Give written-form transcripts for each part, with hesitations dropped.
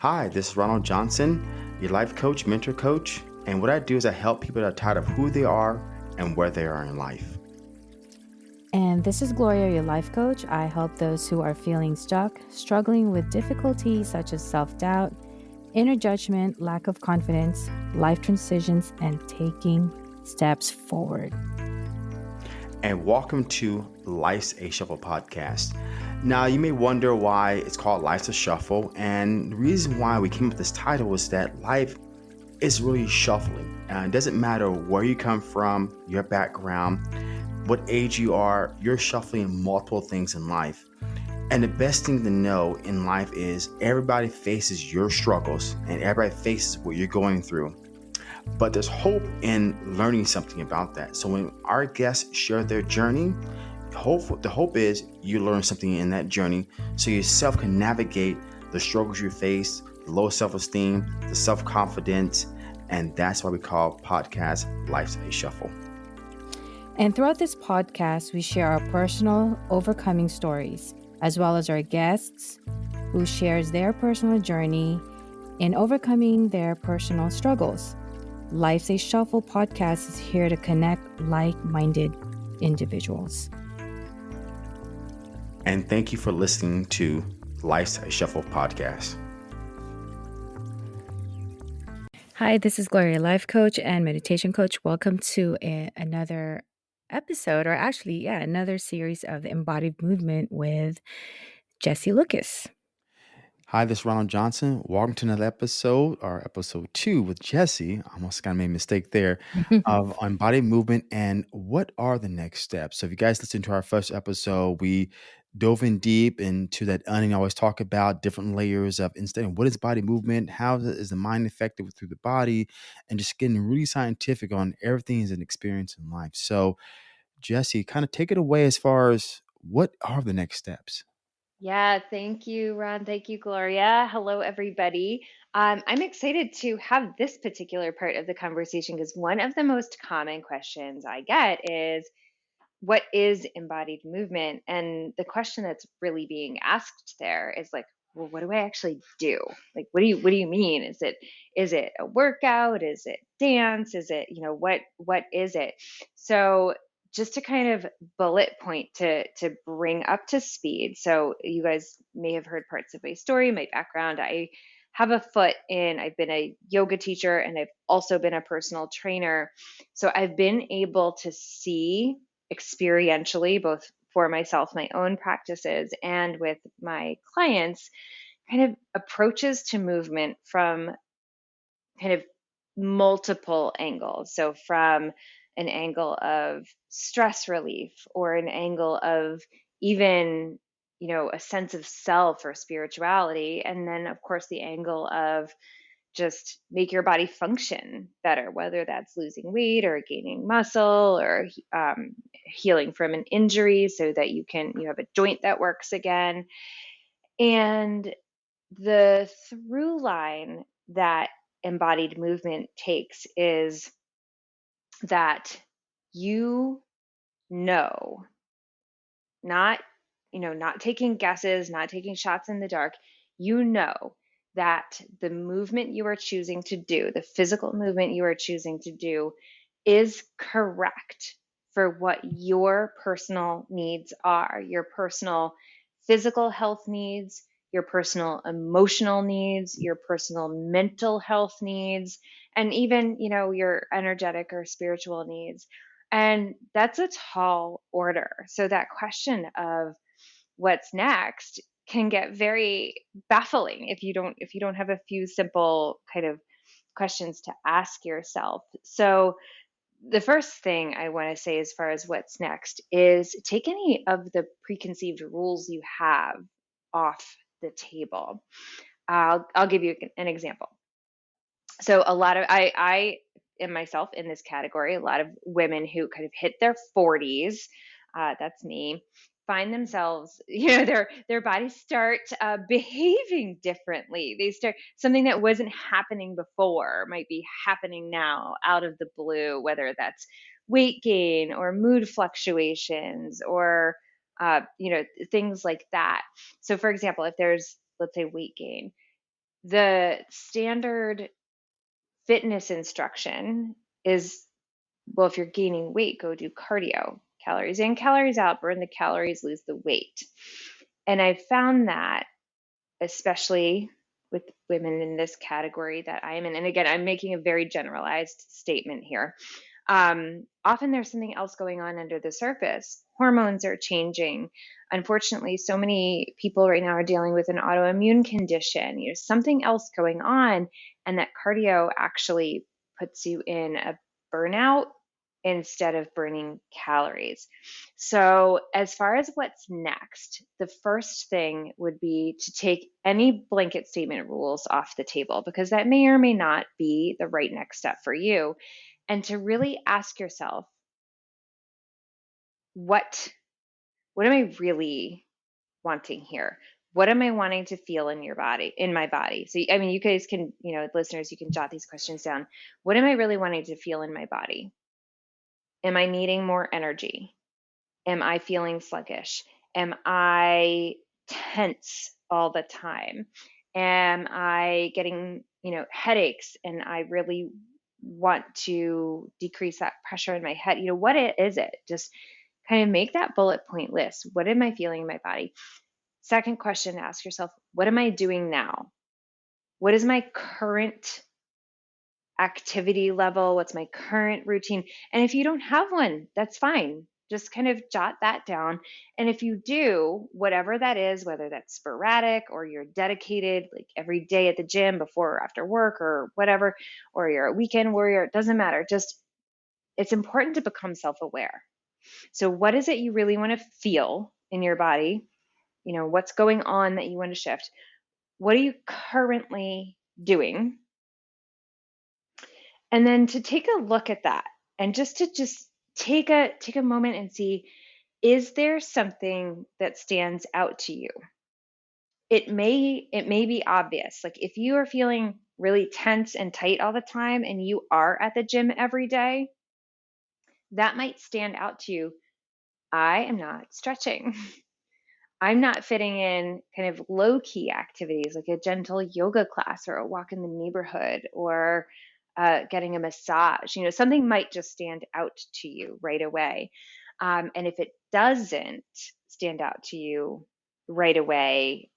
Hi, this is Ronald Johnson, your life coach, mentor coach. And what I do is I help people that are tired of who they are and where they are in life. And this is Gloria, your life coach. I help those who are feeling stuck, struggling with difficulties such as self doubt, inner judgment, lack of confidence, life transitions, and taking steps forward. And welcome to Life's a Shuffle podcast. Now, you may wonder why it's called Life's a Shuffle. And the reason why we came up with this title is that life is really shuffling. It doesn't matter where you come from, your background, what age you are, you're shuffling multiple things in life. And the best thing to know in life is everybody faces your struggles and everybody faces what you're going through. But there's hope in learning something about that. So when our guests share their journey, the hope is you learn something in that journey so yourself can navigate the struggles you face, the low self-esteem, the self-confidence, and that's why we call podcast Life's a Shuffle. And throughout this podcast, we share our personal overcoming stories, as well as our guests who shares their personal journey in overcoming their personal struggles. Life's a Shuffle podcast is here to connect like-minded individuals. And thank you for listening to Life's a Shuffle podcast. Hi, this is Gloria, life coach and meditation coach. Welcome to another episode, or actually, another series of the Embodied movement with Jessie Lucas. Hi, this is Ronald Johnson. Welcome to another episode, or episode 2 with Jessie. I almost kind of made a mistake there of embodied movement and what are the next steps. So, if you guys listened to our first episode, we dove in deep into that onion. I always talk about different layers of understanding what is body movement, how is the mind affected through the body, and just getting really scientific on everything is an experience in life. So, Jessie, kind of take it away as far as what are the next steps. Yeah, thank you, Ron. Thank you, Gloria. Hello, everybody. I'm excited to have this particular part of the conversation because one of the most common questions I get is, what is embodied movement? And the question that's really being asked there is like, well, what do I actually do? Like, what do you mean? Is it a workout? Is it dance? Is it, what is it? So just to kind of bullet point to bring up to speed. So you guys may have heard parts of my story, my background. I have a foot in, I've been a yoga teacher and I've also been a personal trainer. So I've been able to see experientially, both for myself, my own practices, and with my clients, kind of approaches to movement from kind of multiple angles. So, from an angle of stress relief, or an angle of even, a sense of self or spirituality. And then, of course, the angle of just make your body function better, whether that's losing weight or gaining muscle, or healing from an injury so that you have a joint that works again. And the through line that embodied movement takes is that you know, not not taking guesses, not taking shots in the dark. You know that the movement you are choosing to do, the physical movement you are choosing to do, is correct for what your personal needs are, your personal physical health needs, your personal emotional needs, your personal mental health needs, and even, your energetic or spiritual needs. And that's a tall order. So that question of what's next can get very baffling if you don't have a few simple kind of questions to ask yourself. So the first thing I want to say as far as what's next is take any of the preconceived rules you have off the table. I'll give you an example. So a lot of I am myself in this category. A lot of women who kind of hit their 40s, that's me, find themselves, their bodies start behaving differently. They start something that wasn't happening before might be happening now out of the blue, whether that's weight gain or mood fluctuations or things like that. So, for example, if there's, let's say, weight gain, The standard fitness instruction is, well, if you're gaining weight, go do cardio, calories in, calories out, burn the calories, lose the weight. And I found that, especially with women in this category that I am in, and again, I'm making a very generalized statement here. Often there's something else going on under the surface. Hormones are changing. Unfortunately, so many people right now are dealing with an autoimmune condition. Something else going on, and that cardio actually puts you in a burnout instead of burning calories. So, as far as what's next, the first thing would be to take any blanket statement rules off the table, because that may or may not be the right next step for you. And to really ask yourself, what am I really wanting here? What am I wanting to feel in my body? So, I mean, you guys can, listeners, you can jot these questions down. What am I really wanting to feel in my body? Am I needing more energy? Am I feeling sluggish? Am I tense all the time? Am I getting, headaches, and I really want to decrease that pressure in my head? What is it? Just kind of make that bullet point list. What am I feeling in my body? Second question, ask yourself, what am I doing now? What is my current activity level? What's my current routine? And if you don't have one, that's fine. Just kind of jot that down. And if you do, whatever that is, whether that's sporadic or you're dedicated, like every day at the gym before or after work or whatever, or you're a weekend warrior, it doesn't matter. Just, it's important to become self-aware. So what is it you really want to feel in your body? What's going on that you want to shift? What are you currently doing? And then to take a look at that, and just take a moment and see, is there something that stands out to you? It may be obvious. Like if you are feeling really tense and tight all the time and you are at the gym every day, that might stand out to you. I am not stretching. I'm not fitting in kind of low key activities like a gentle yoga class or a walk in the neighborhood or getting a massage. Something might just stand out to you right away. And if it doesn't stand out to you right away,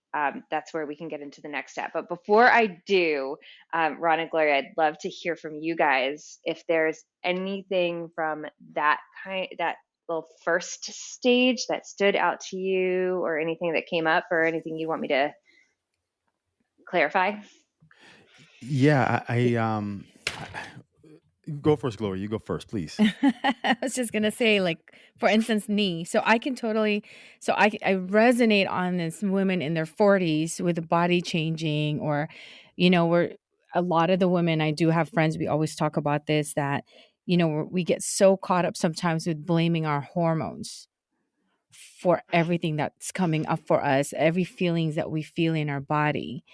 that's where we can get into the next step. But before I do, Ron and Gloria, I'd love to hear from you guys if there's anything from that little first stage that stood out to you, or anything that came up, or anything you want me to clarify. Yeah, go first, Gloria. You go first, please. I was just gonna say, like, for instance, knee. So I can totally, so I resonate on this women in their 40s with the body changing, or, we're a lot of the women, I do have friends, we always talk about this, that, we get so caught up sometimes with blaming our hormones for everything that's coming up for us, every feelings that we feel in our body.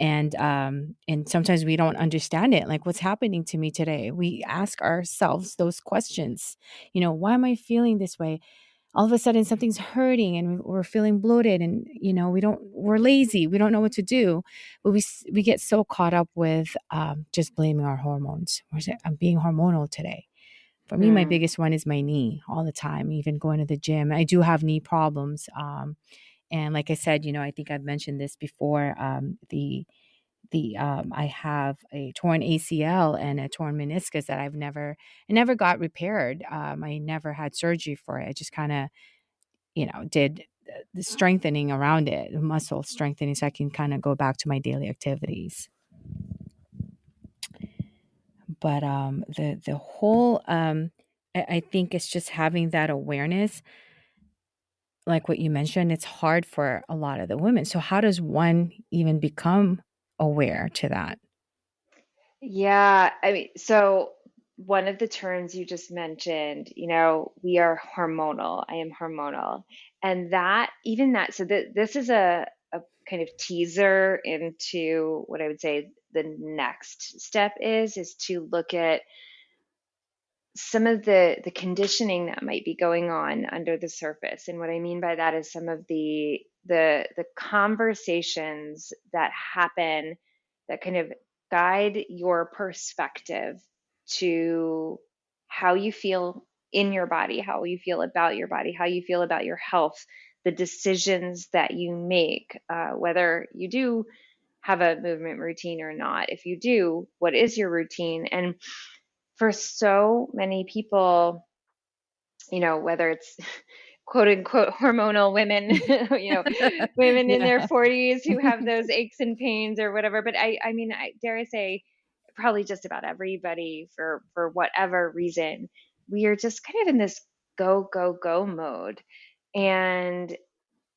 And sometimes we don't understand it, like, what's happening to me today? We ask ourselves those questions. Why am I feeling this way? All of a sudden something's hurting and we're feeling bloated, and we're lazy, we don't know what to do. But we get so caught up with just blaming our hormones. I'm being hormonal today. For me, my Hmm. biggest one is my knee all the time, even going to the gym. I do have knee problems. And like I said, I think I've mentioned this before. I have a torn ACL and a torn meniscus that I never got repaired. I never had surgery for it. I just kind of, did the strengthening around it, muscle strengthening, so I can kind of go back to my daily activities. But the whole, I think it's just having that awareness, like what you mentioned. It's hard for a lot of the women. So how does one even become aware to that? Yeah, I mean, so one of the terms you just mentioned, we are hormonal. I am hormonal. And so this is a kind of teaser into what I would say the next step is to look at some of the conditioning that might be going on under the surface. And what I mean by that is, some of the conversations that happen, that kind of guide your perspective to how you feel in your body, how you feel about your body, how you feel about your health, the decisions that you make, whether you do have a movement routine or not. If you do, what is your routine? And for so many people, whether it's quote unquote hormonal women, women in their Yeah. 40s who have those aches and pains or whatever. But I mean, I dare I say, probably just about everybody for whatever reason, we are just kind of in this go, go, go mode. And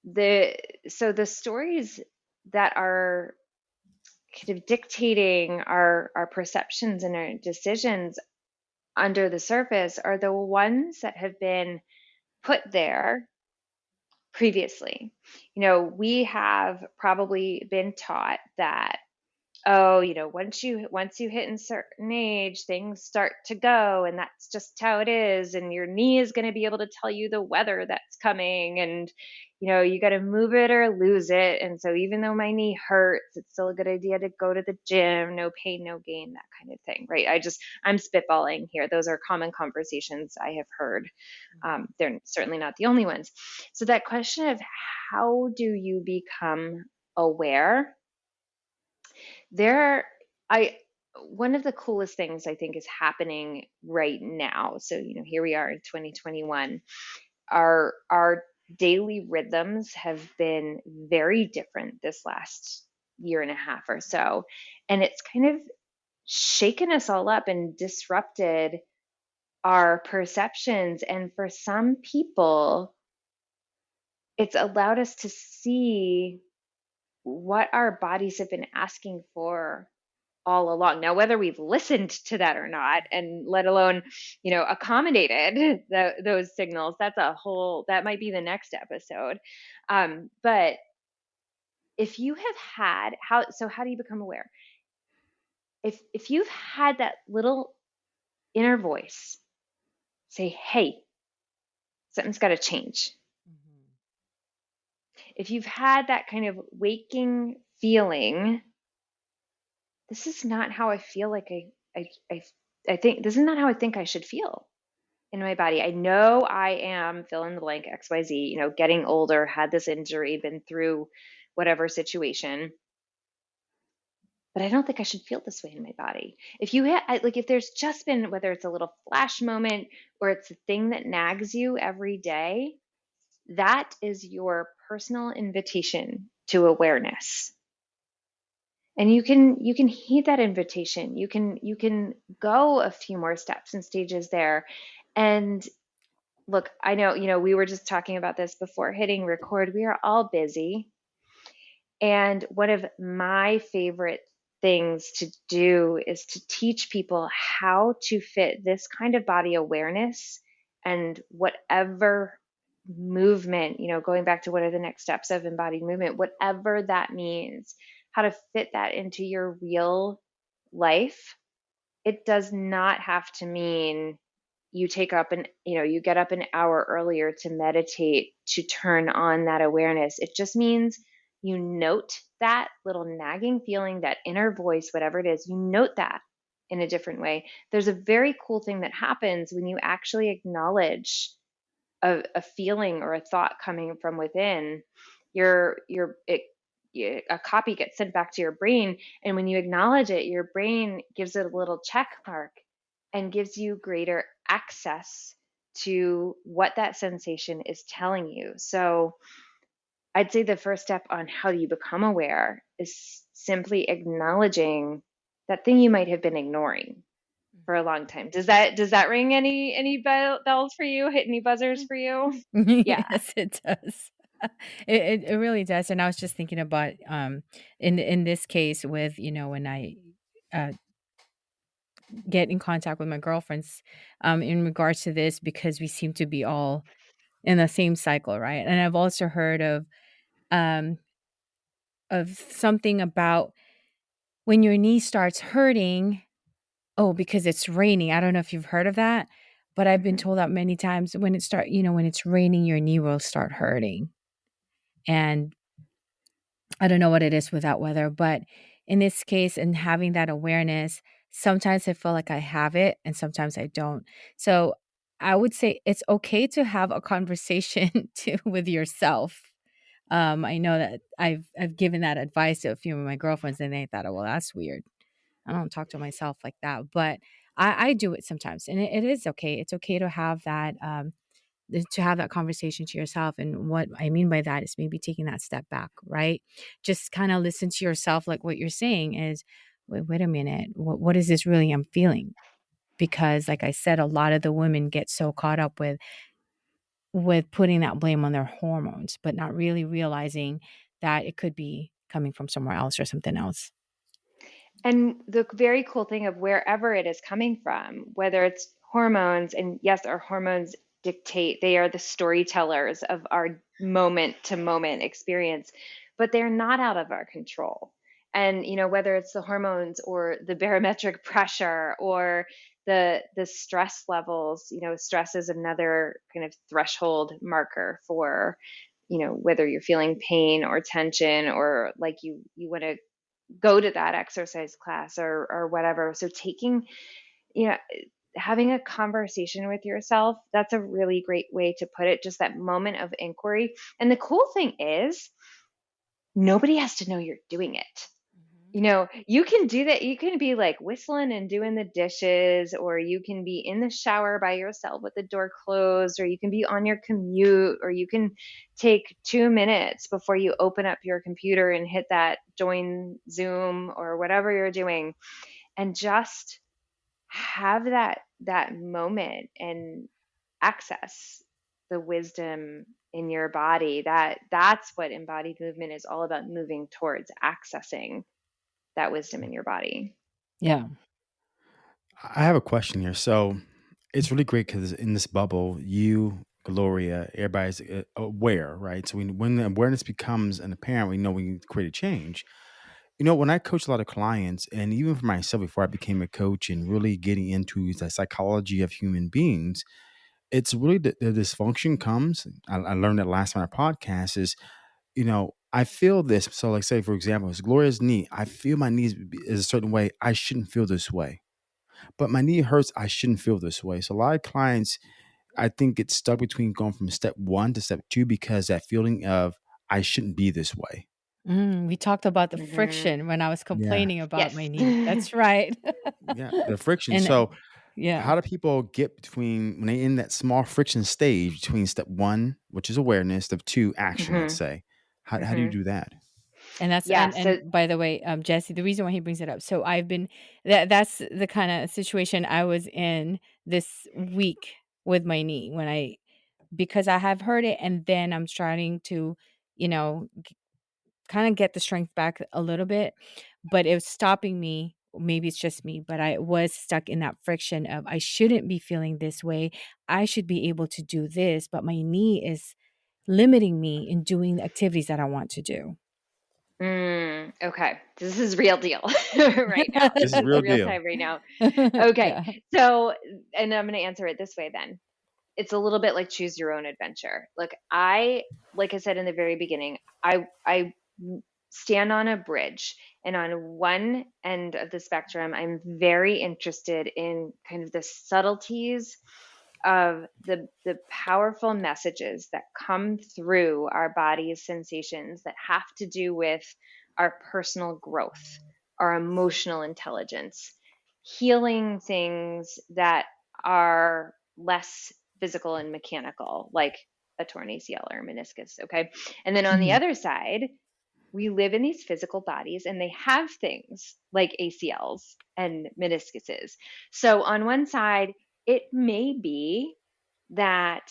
the stories that are kind of dictating our perceptions and our decisions under the surface are the ones that have been put there previously. We have probably been taught that, oh, once you hit a certain age, things start to go, and that's just how it is, and your knee is going to be able to tell you the weather that's coming, and you got to move it or lose it. And so even though my knee hurts, it's still a good idea to go to the gym. No pain, no gain, that kind of thing, right? I'm spitballing here. Those are common conversations I have heard. They're certainly not the only ones. So that question of how do you become aware, there I one of the coolest things I think is happening right now. So, here we are in 2021. Our daily rhythms have been very different this last year and a half or so. And it's kind of shaken us all up and disrupted our perceptions. And for some people, it's allowed us to see what our bodies have been asking for all along. Now, whether we've listened to that or not, and let alone, accommodated those signals, that might be the next episode. But if you have had, how do you become aware? If you've had that little inner voice say, hey, something's got to change. If you've had that kind of waking feeling, this is not how I feel like I think this is not how I think I should feel in my body. I know I am fill in the blank XYZ, getting older, had this injury, been through whatever situation, but I don't think I should feel this way in my body. If there's just been, whether it's a little flash moment or it's a thing that nags you every day, that is your personal invitation to awareness. And you can heed that invitation. You can go a few more steps and stages there. And look, I know, we were just talking about this before hitting record. We are all busy. And one of my favorite things to do is to teach people how to fit this kind of body awareness and whatever movement, going back to what are the next steps of embodied movement, whatever that means, how to fit that into your real life. It does not have to mean you you get up an hour earlier to meditate to turn on that awareness. It just means you note that little nagging feeling, that inner voice, whatever it is, you note that in a different way. There's a very cool thing that happens when you actually acknowledge a feeling or a thought coming from within. A copy gets sent back to your brain, and when you acknowledge it, your brain gives it a little check mark and gives you greater access to what that sensation is telling you. So I'd say the first step on how do you become aware is simply acknowledging that thing you might have been ignoring for a long time. Does that ring any bells for you? Hit any buzzers for you? Yeah. Yes, it does. It really does. And I was just thinking about in this case with, when I uh get in contact with my girlfriends in regards to this, because we seem to be all in the same cycle, right? And I've also heard um of something about when your knee starts hurting, oh, because it's raining. I don't know if you've heard of that, but I've been Mhm. told that many times when it's raining, your knee will start hurting. And I don't know what it is with that weather, but in this case, and having that awareness, sometimes I feel like I have it and sometimes I don't. So I would say it's okay to have a conversation with yourself. I know that I've given that advice to a few of my girlfriends, and they thought, "Oh, well, that's weird. I don't talk to myself like that." But I do it sometimes, and it is okay. It's okay to have that conversation to yourself. And what I mean by that is maybe taking that step back, right? Just kind of listen to yourself, like what you're saying is, wait a minute, what is this really I'm feeling? Because, like I said, a lot of the women get so caught up with putting that blame on their hormones, but not really realizing that it could be coming from somewhere else or something else. And the very cool thing of wherever it is coming from, whether it's hormones, and yes, our hormones dictate, they are the storytellers of our moment to moment experience, but they're not out of our control. And whether it's the hormones or the barometric pressure or the stress levels, stress is another kind of threshold marker for whether you're feeling pain or tension, or like you want to go to that exercise class or whatever. So taking, you know, having a conversation with yourself, that's a really great way to put it, just that moment of inquiry. And the cool thing is, nobody has to know you're doing it. You can do that. You can be like whistling and doing the dishes, or you can be in the shower by yourself with the door closed, or you can be on your commute, or you can take 2 minutes before you open up your computer and hit that join Zoom or whatever you're doing, and just have that moment and access the wisdom in your body. That's what embodied movement is all about, moving towards accessing that wisdom in your body. Yeah. I have a question here. So it's really great because in this bubble, you, Gloria, everybody's aware, right? So when the awareness becomes an apparent, we know we need to create a change. When I coach a lot of clients, and even for myself before I became a coach and really getting into the psychology of human beings, it's really the dysfunction comes. I learned that last time on our podcast is, I feel this. So, like, say, for example, it's Gloria's knee. I feel my knees is a certain way. I shouldn't feel this way, but my knee hurts. I shouldn't feel this way. So, a lot of clients, I think, get stuck between going from step one to step two because that feeling of I shouldn't be this way. We talked about the Hmm. friction when I was Yeah. complaining about my Yes. knee. That's right. Yeah. The friction. And So, yeah. how do people get between when they in that small friction stage between step one, which is awareness, step two, action, let's Hmm. say? How do you Hmm. do that? And that's Yeah. and So, by the way, Jesse, the reason why he brings it up. So I've been that's the kind of situation I was in this week with my knee when I because I have heard it and then I'm starting to, you know, kind of get the strength back a little bit, but it was stopping me. Maybe it's just me, but I was stuck in that friction of I shouldn't be feeling this way. I should be able to do this, but my knee is limiting me in doing the activities that I want to do. okay. This is real deal right now. This This is is real real deal. time right now. Okay. Yeah. So, and I'm going to answer it this way then. It's a little bit like choose your own adventure. Like I said in the very beginning, I stand on a bridge, and on one end of the spectrum, I'm very interested in kind of the subtleties of the powerful messages that come through our body's sensations that have to do with our personal growth, our emotional intelligence, healing things that are less physical and mechanical, like a torn ACL or a meniscus. Okay. And then on the Mhm. other side, we live in these physical bodies and they have things like ACLs and meniscuses. So on one side, it may be that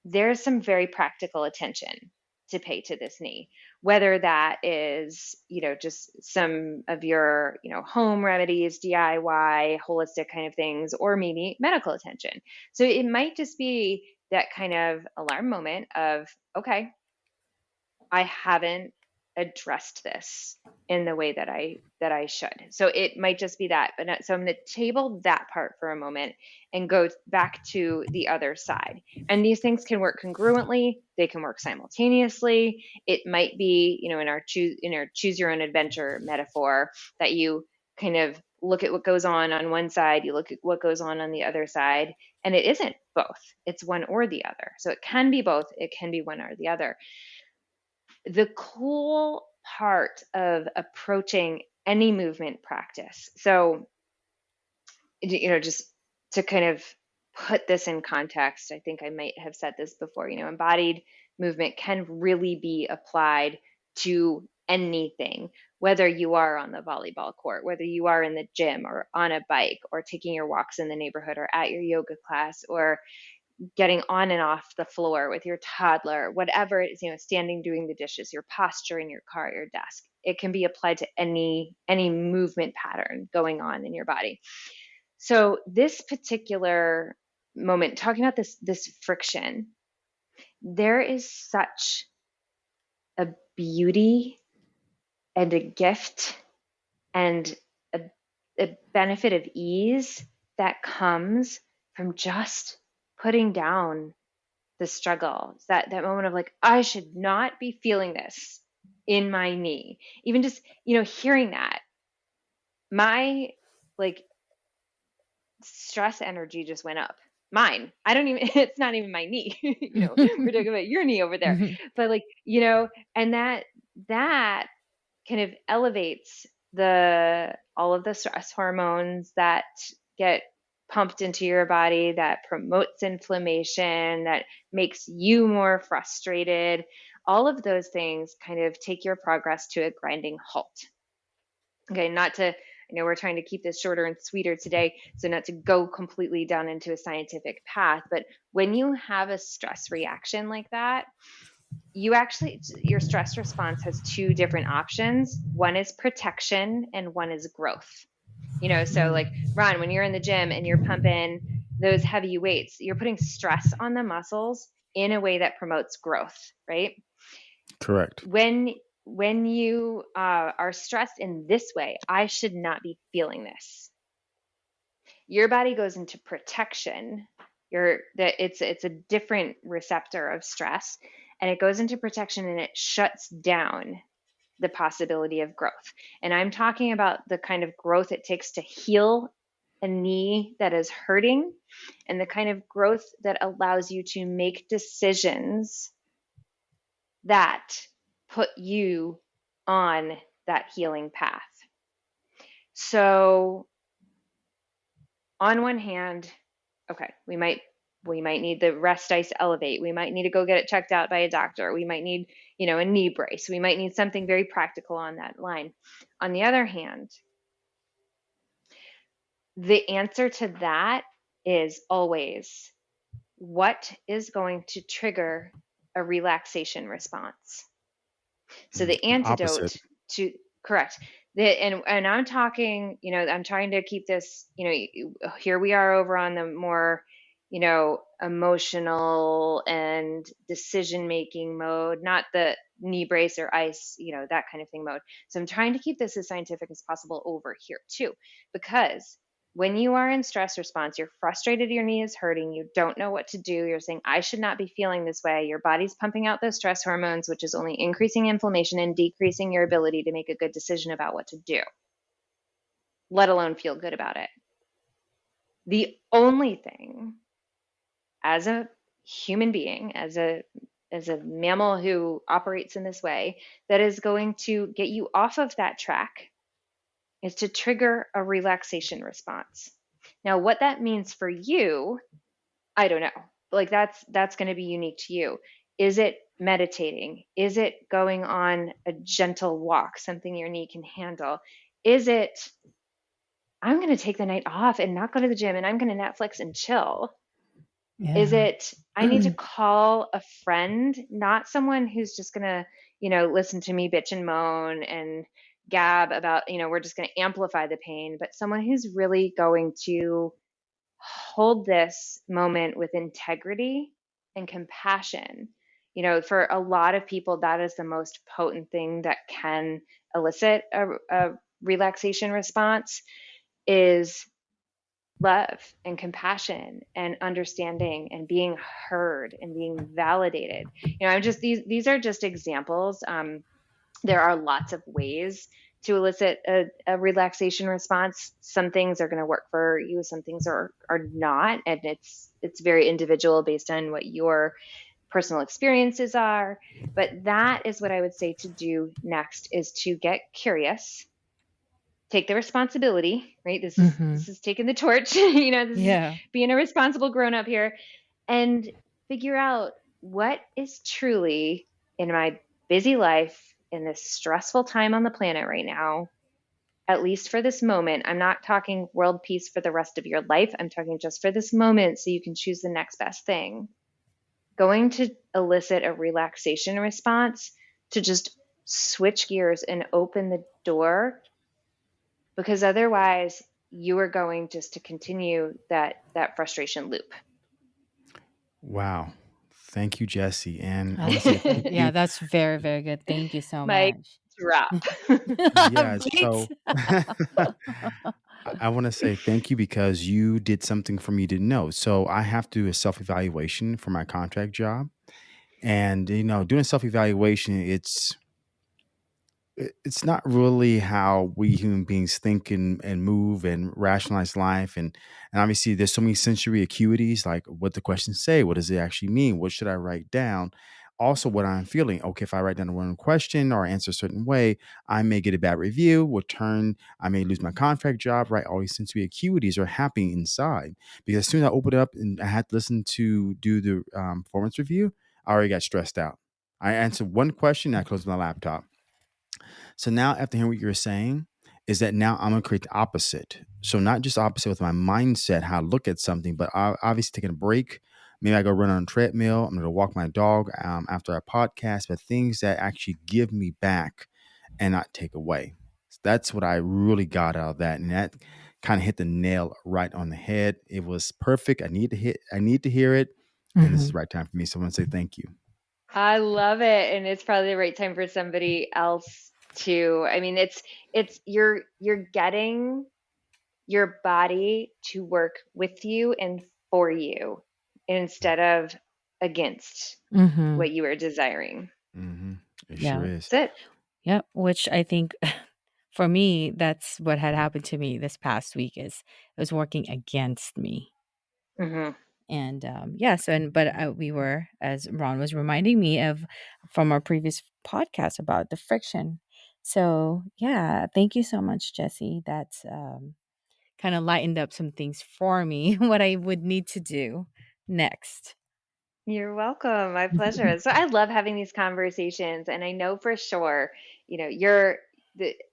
there's some very practical attention to pay to this knee, whether that is, just some of your, home remedies, DIY, holistic kind of things, or maybe medical attention. So it might just be that kind of alarm moment of, okay, I haven't addressed this in the way that I should. So it might just be that. So I'm going to table that part for a moment and go back to the other side. And these things can work congruently. They can work simultaneously. It might be, in our choose your own adventure metaphor, that you kind of look at what goes on one side, you look at what goes on the other side, and it isn't both. It's one or the other. So it can be both. It can be one or the other. The cool part of approaching any movement practice. So, just to kind of put this in context, I think I might have said this before, embodied movement can really be applied to anything, whether you are on the volleyball court, whether you are in the gym or on a bike or taking your walks in the neighborhood or at your yoga class or getting on and off the floor with your toddler, whatever it is, standing doing the dishes, your posture in your car, your desk. It can be applied to any movement pattern going on in your body. So this particular moment, talking about this friction, there is such a beauty and a gift and a benefit of ease that comes from just putting down the struggle, that moment of like, I should not be feeling this in my knee. Even just, hearing that, my like stress energy just went up. Mine. I don't even, it's not even my knee. We're talking about your knee over there. But and that kind of elevates all of the stress hormones that get pumped into your body, that promotes inflammation, that makes you more frustrated. All of those things kind of take your progress to a grinding halt. Okay, I know we're trying to keep this shorter and sweeter today, so not to go completely down into a scientific path, but when you have a stress reaction like that, your stress response has two different options. One is protection and one is growth. So like Ron, when you're in the gym and you're pumping those heavy weights, you're putting stress on the muscles in a way that promotes growth, right? Correct. When you are stressed in this way, I should not be feeling this. Your body goes into protection. It's a different receptor of stress, and it goes into protection and it shuts down the possibility of growth. And I'm talking about the kind of growth it takes to heal a knee that is hurting, and the kind of growth that allows you to make decisions that put you on that healing path. So on one hand, okay, we might need the rest ice to elevate. We might need to go get it checked out by a doctor. We might need, a knee brace. We might need something very practical on that line. On the other hand, the answer to that is always, what is going to trigger a relaxation response? So the antidote Opposite. to correct. And I'm talking, I'm trying to keep this, here we are over on the more, emotional and decision-making mode, not the knee brace or ice, that kind of thing mode. So I'm trying to keep this as scientific as possible over here too, because when you are in stress response, you're frustrated, your knee is hurting, you don't know what to do, you're saying, I should not be feeling this way. Your body's pumping out those stress hormones, which is only increasing inflammation and decreasing your ability to make a good decision about what to do, let alone feel good about it. The only thing, as a human being, as a mammal who operates in this way, that is going to get you off of that track is to trigger a relaxation response. Now, what that means for you, I don't know. Like that's going to be unique to you. Is it meditating? Is it going on a gentle walk, something your knee can handle? Is it, I'm going to take the night off and not go to the gym and I'm going to Netflix and chill? Yeah. Is it, I need to call a friend, not someone who's just going to, listen to me bitch and moan and gab about, we're just going to amplify the pain, but someone who's really going to hold this moment with integrity and compassion For a lot of people, that is the most potent thing that can elicit a relaxation response is love and compassion and understanding and being heard and being validated. I'm just these are just examples. There are lots of ways to elicit a relaxation response. Some things are going to work for you, some things are not, and it's very individual based on what your personal experiences are. But that is what I would say to do next, is to get curious, take the responsibility, right? This is taking the torch, this is Yeah. being a responsible grown up here, and figure out what is truly in my busy life in this stressful time on the planet right now, at least for this moment. I'm not talking world peace for the rest of your life. I'm talking just for this moment so you can choose the next best thing. Going to elicit a relaxation response to just switch gears and open the door, because otherwise you are going just to continue that frustration loop. Wow. Thank you, Jessie. And I want to say thank Yeah, you. that's very, very good. Thank you so My much. drop. Yeah. Right? So I want to say thank you because you did something for me to know. So I have to do a self evaluation for my contract job. And, doing self evaluation, it's not really how we human beings think and move and rationalize life. And obviously there's so many sensory acuities, like what the questions say, what does it actually mean, what should I write down, also what I'm feeling. Okay, if I write down the wrong question or answer a certain way, I may get a bad review, I may lose my contract job, right? All these sensory acuities are happening inside, because as soon as I opened it up and I had to listen to do the performance review, I already got stressed out. I answered one question, I closed my laptop. So now, after hearing what you're saying, is that now I'm gonna create the opposite. So not just opposite with my mindset, how I look at something, but obviously taking a break. Maybe I go run on a treadmill. I'm gonna walk my dog after our podcast, but things that actually give me back and not take away. So that's what I really got out of that, and that kind of hit the nail right on the head. It was perfect. I need to hear it, and this is Hmm. the right time for me. So I want to say thank you. I love it, and it's probably the right time for somebody else too. I mean, it's you're getting your body to work with you and for you instead of against Hmm. what you are desiring. Hmm. It sure Yeah. is. That's it. Yep. Which I think for me, that's what had happened to me this past week, is it was working against me. Hmm. And yes, but we were, as Ron was reminding me of from our previous podcast about the friction. So yeah, thank you so much, Jessie. That's kind of lightened up some things for me, what I would need to do next. You're welcome. My pleasure. So I love having these conversations, and I know for sure, you're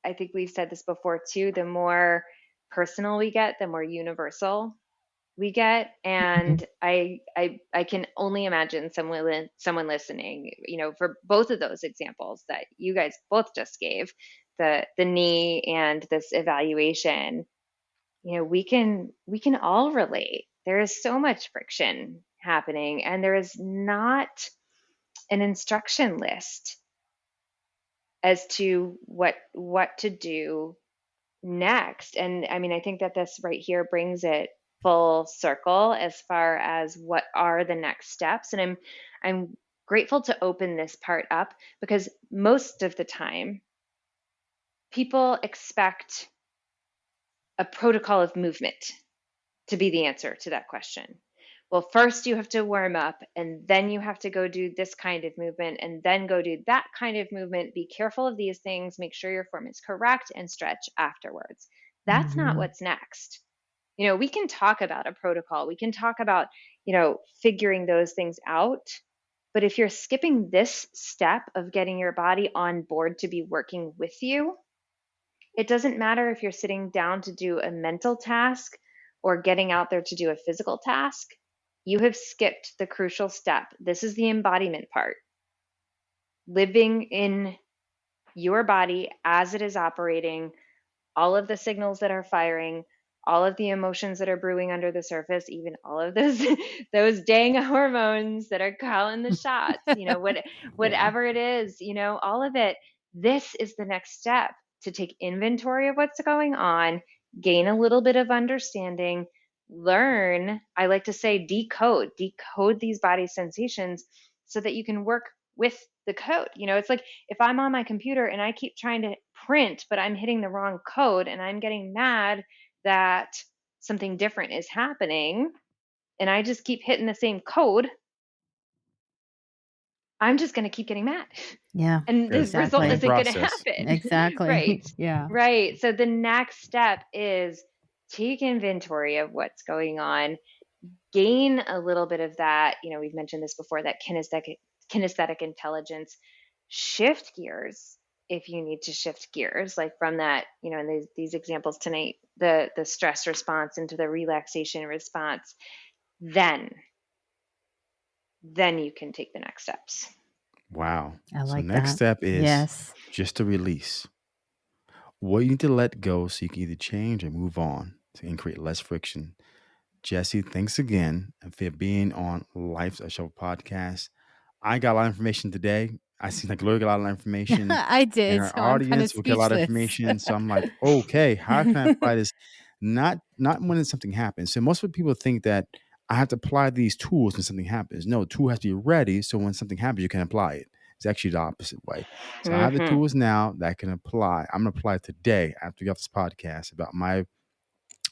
I think we've said this before too, the more personal we get, the more universal we get. And I can only imagine someone listening, for both of those examples that you guys both just gave, the knee and this evaluation, we can all relate. There is so much friction happening, and there is not an instruction list as to what to do next. And I mean, I think that this right here brings it full circle as far as what are the next steps. And I'm grateful to open this part up, because most of the time people expect a protocol of movement to be the answer to that question. Well, first you have to warm up, and then you have to go do this kind of movement, and then go do that kind of movement. Be careful of these things, make sure your form is correct, and stretch afterwards. That's not Hmm. what's next. We can talk about a protocol, we can talk about, figuring those things out. But if you're skipping this step of getting your body on board to be working with you, it doesn't matter if you're sitting down to do a mental task or getting out there to do a physical task. You have skipped the crucial step. This is the embodiment part. Living in your body as it is operating, all of the signals that are firing, all of the emotions that are brewing under the surface, even all of those those dang hormones that are calling the shots, Yeah. whatever it is, all of it. This is the next step, to take inventory of what's going on, gain a little bit of understanding, learn, I like to say decode these body sensations so that you can work with the code. It's like if I'm on my computer and I keep trying to print, but I'm hitting the wrong code and I'm getting mad that something different is happening and I just keep hitting the same code, I'm just going to keep getting mad. Yeah. And the Yes, it's the result same Exactly. isn't going to process. happen. Exactly. Right. Yeah. Right. So the next step is take inventory of what's going on, gain a little bit of that. We've mentioned this before, that kinesthetic intelligence. Shift gears if you need to shift gears, like from that, in these examples tonight, the stress response into the relaxation response. Then you can take the next steps. Wow. I So like next that. step is Yes. just to release. What you need to let go so you can either change or move on and create less friction. Jessie, thanks again for being on Life's a Show podcast. I got a lot of information today. I see like Gloria got a lot of information, I and did. our So I'm kind of audience will get a lot of speechless. information. So I'm like, okay, how can I apply this? Not when something happens. So most of the people think that I have to apply these tools when something happens. No, the tool has to be ready so when something happens, you can apply it. It's actually the opposite way. So I have the Mm-hmm. tools now that I can apply. I'm gonna apply it today after we get off this podcast about my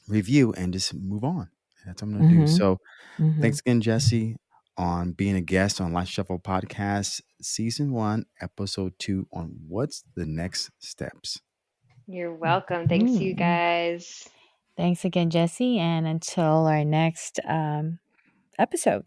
review and just move on. That's what I'm gonna do. Mm-hmm. So Mm-hmm. thanks again, Jessie, on being a guest on Life Shuffle Podcast, Season 1, Episode 2, on what's the next steps. You're welcome. Thanks, you guys. Thanks again, Jessie. And until our next episode.